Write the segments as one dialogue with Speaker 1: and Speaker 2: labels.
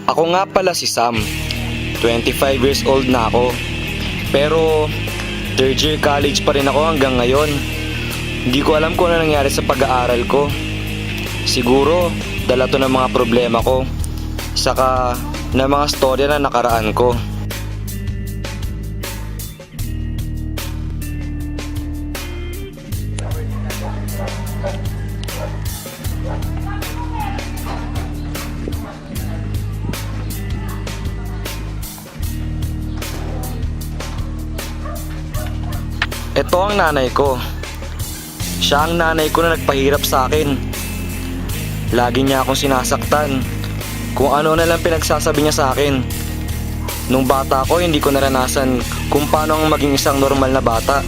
Speaker 1: Ako nga pala si Sam. 25 years old na ako. Pero third year college pa rin ako hanggang ngayon. Hindi ko alam kung ano nangyari sa pag-aaral ko. Siguro dala to ng mga problema ko, saka ng mga storya na nakaraan ko. Ito ang nanay ko. Siya ang nanay ko na nagpahirap sa akin. Lagi niya akong sinasaktan. Kung ano na lang pinagsasabi niya sa akin. Nung bata ako, hindi ko naranasan kung paano ang maging isang normal na bata.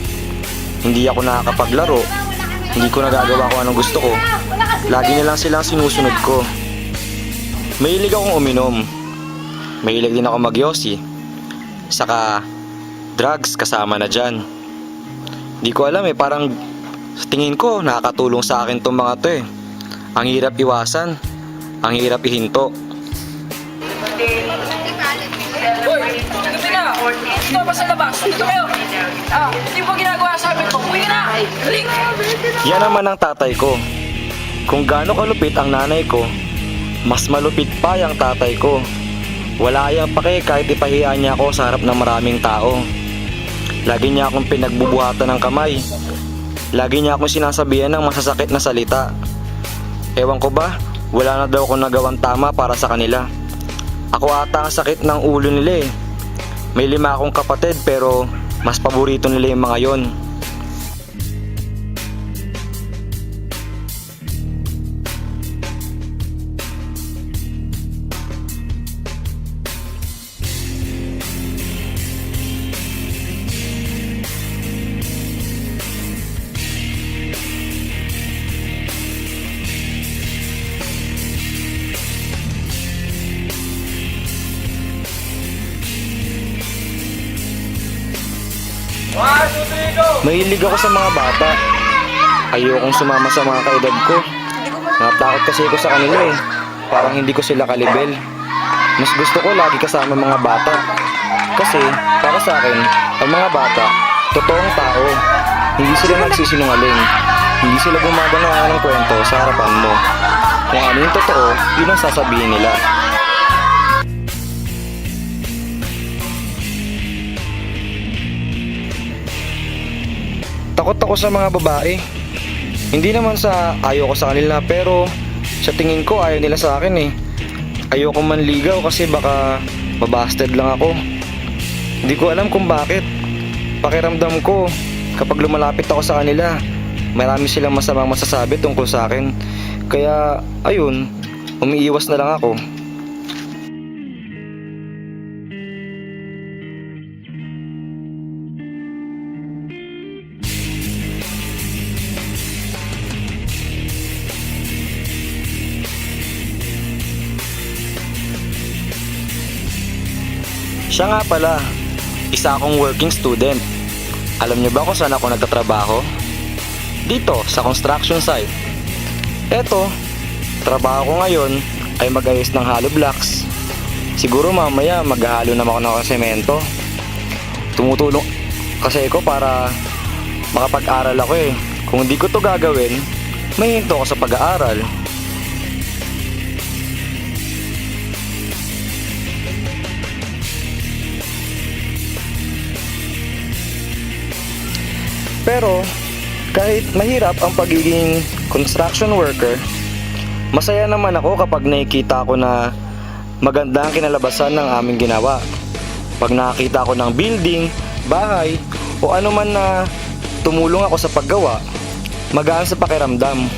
Speaker 1: Hindi ako nakakapaglaro. Hindi ko nagagawa kung anong gusto ko. Lagi na lang silang sinusunod ko. Mahilig akong uminom. Mahilig din ako magyosi. Saka drugs kasama na dyan. Di ko alam parang sa tingin ko nakakatulong sa akin tong mga to Ang hirap iwasan, ang hirap ihinto.
Speaker 2: Hoy, gabi na! Dito pa sa labas! Dito kayo! Hindi mo ginagawa sa amin ko! Uwi na! Halik!
Speaker 1: Yan naman ang tatay ko. Kung gaano kalupit ang nanay ko, mas malupit pa yung tatay ko. Wala yang pake kahit ipahiya niya ako sa harap ng maraming tao. Lagi niya akong pinagbubuhatan ng kamay. Lagi niya akong sinasabihan ng masasakit na salita. Ewan ko ba, wala na daw akong nagawang tama para sa kanila. Ako ata ang sakit ng ulo nila May 5 akong kapatid pero mas paborito nila yung mga yon. Mahilig ako sa mga bata. Ayokong sumama sa mga kaedad ko. Natakot kasi ako sa kanila Parang hindi ko sila kalibel. Mas gusto ko lagi kasama mga bata. Kasi para sa akin, ang mga bata, totoong tao. Hindi sila nagsisinungaling. Hindi sila gumagana ng kwento sa harapan mo. Kung ano yung totoo, yun ang sasabihin nila. Takot ako sa mga babae. Hindi naman sa ayaw ko sa kanila, pero sa tingin ko ayaw nila sa akin Ayoko manligaw kasi baka mabasted lang ako. Hindi ko alam kung bakit. Pakiramdam ko kapag lumalapit ako sa kanila, marami silang masamang masasabi tungkol sa akin. Kaya ayun, umiiwas na lang ako. Siya nga pala, isa akong working student. Alam niyo ba kung saan ako nagtatrabaho? Dito, sa construction site. Eto, trabaho ko ngayon ay mag-ayos ng hollow blocks. Siguro mamaya maghahalo naman ako ng semento. Tumutulong kasi ako para makapag-aral ako Kung hindi ko to gagawin, mahihinto ako sa pag-aaral. Pero kahit mahirap ang pagiging construction worker, masaya naman ako kapag nakikita ko na maganda ang kinalabasan ng aming ginawa. Pag nakakita ko ng building, bahay, o ano man na tumulong ako sa paggawa, magaan sa pakiramdam.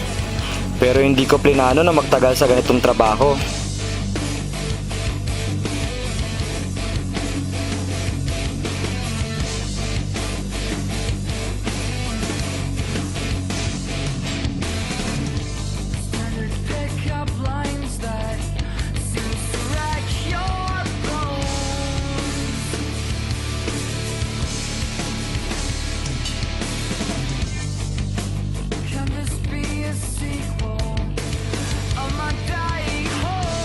Speaker 1: Pero hindi ko plinano na magtagal sa ganitong trabaho.
Speaker 3: Can this be a sequel of my dying home?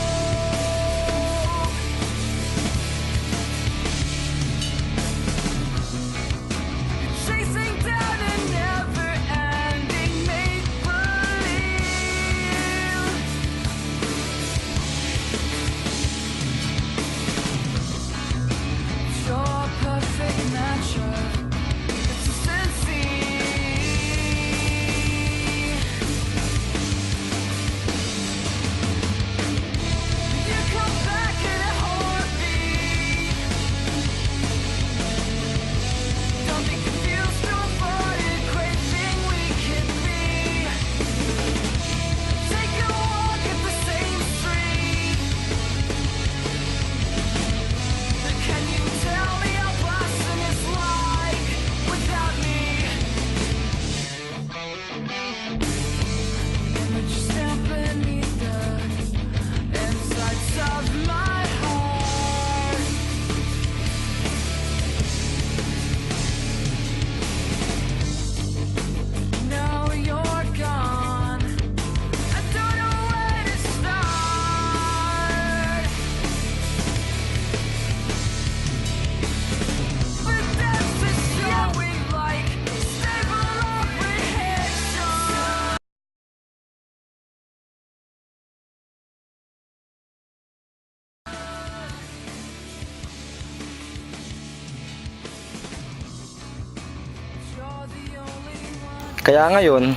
Speaker 1: Kaya ngayon,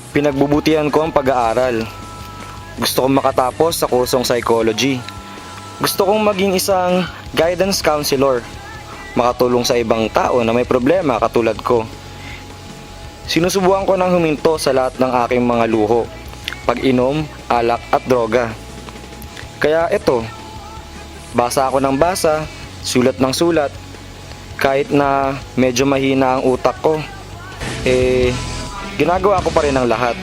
Speaker 1: pinagbubutihan ko ang pag-aaral. Gusto kong makatapos sa kursong psychology. Gusto kong maging isang guidance counselor, makatulong sa ibang tao na may problema katulad ko. Sinusubukan ko ng huminto sa lahat ng aking mga luho, pag-inom, alak at droga. Kaya eto, basa ako ng basa, sulat ng sulat, kahit na medyo mahina ang utak ko, ginagawa ko pa rin ang lahat.